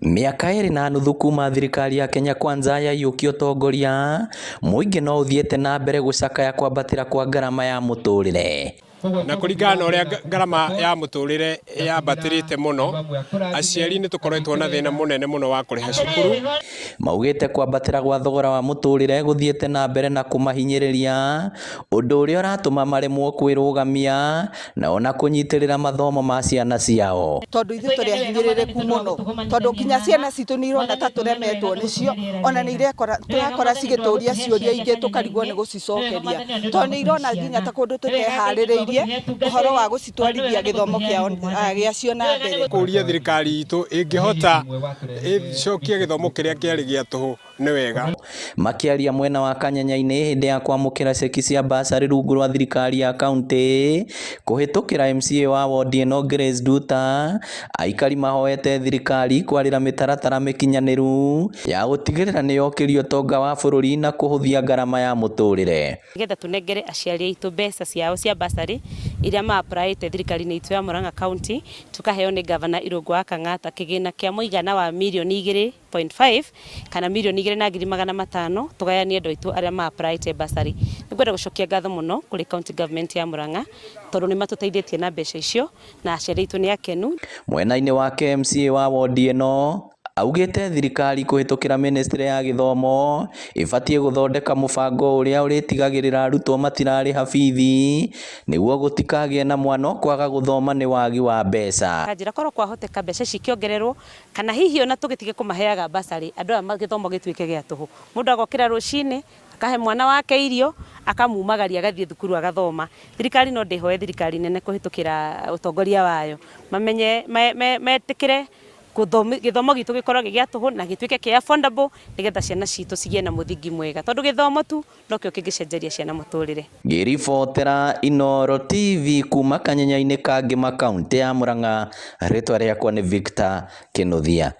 Miaka ĩrĩ na nuthu kuma thirikari ya Kenya Kwanza yaiyũkia ũtongoria, mũingĩ no ũthiĩte na mbere gũcakaya kwambatĩra kwa ngarama ya mũtũrĩre. Na kũringana na ũrĩa ngarama ya mũtũrĩre yambatĩrĩte mũno, aciari nĩ tũkoretwo na thĩna mũnene mũno wa kũrĩha cukuru. Maugĩte kwambatĩra gwa thogora wa mũtũrĩre gũthiĩte na mbere na kũmahinyĩrĩria, ũndũ ũrĩa ũratũma maremwo kwĩrũgamia na ona kũnyitĩrĩra mathomo ma ciana ciao. Tondũ ithuĩ tũrĩ ahinyĩrĩrĩku mũno, tondũ nginya ciana citũ nĩ irona ta tũremetwo nĩcio, ona nĩ tũrakora cigĩtũria ciũria ingĩ tũkarigwo nĩ gũcicokeria, tondũ nĩ irona nginya ta kũndũ tũteharĩrĩirie ũhoro wa gũcitwarithia gĩthomo gĩacio na mbere. Kũria thirikari itũ ĩngĩhota ĩcokie gĩthomo kĩrĩa kĩarĩ gĩa tũhũ nĩ wega. Makĩaria mwena wa Kanyanya-inĩ hĩndĩ ya kwamũkĩra ceki cia basarĩ rungu rwa thirikari ya kaunti kũhĩtũkĩra MCA wa wondi ĩno Grace Nduta, aikari mahoete thirikari kwarĩra mĩtaratara mĩkinyanĩru ya gũtigĩrĩra nĩ yokĩrio ũtonga wa bũrũri na kũhũthia ngarama ya mũtũrĩre. Nĩgetha tũnengere aciari aitũ mbeca ciao cia basarĩ iria ma-apply-ĩte thirikari-inĩ itũ ya Murang'a County, tukaheo nĩ Gavana Irũngũ wa Kang'ata kĩgĩna kĩa mũigana wa mirioni 2.5 kana mirioni 2,500 tũgayanie andũ aitũ arĩa ma-apply-ĩte basarĩ. Nĩngwenda gũcokia ngatho mũno kũrĩ county government ya Murang'a tondũ nĩ matũteithĩtie na mbeca icio na aciari aitũ nĩ akenu. Mwena-inĩ wake MCA wa wondi ĩno augĩte thirikari kũhĩtũkĩra ministry ya gĩthomo ĩbatiĩ gũthondeka mũbango ũrĩa ũrĩtigagĩrĩra arutwo matirarĩha bithi nĩguo gũtikagĩe na mwana kwaga gũthoma nĩ wagi wa mbeca. Kanjĩra korwo kwahoteka mbeca cikĩongererwo kana hihi ona tũgĩtige kũmaheaga basarĩ andũ aya gĩthomo gĩtuĩke gĩa tũhũ. Mũndũ agokĩra rũcinĩ akahe mwana wake irio akamumagaria agathiĩ thukuru agathoma. Thirikari no ndĩhoe thirikari nene kũhĩtũkĩra ũtongoria wayo mamenye metĩkĩre gĩthomo gitũ gĩkorwo gĩa tũhũ na gĩtuĩke kĩa affordable nĩgetha ciana citũ cigĩe na mũthingi mwega, tondũ gĩthomo tu nokĩo kĩngĩcenjeria ciana mũtũrĩre. Ngĩribotera Inooro TV kuma Kanyanya-inĩ ka Ngĩma kaunti ya Murang'a, rĩtwa rĩakwa nĩ Victor Kĩnuthia.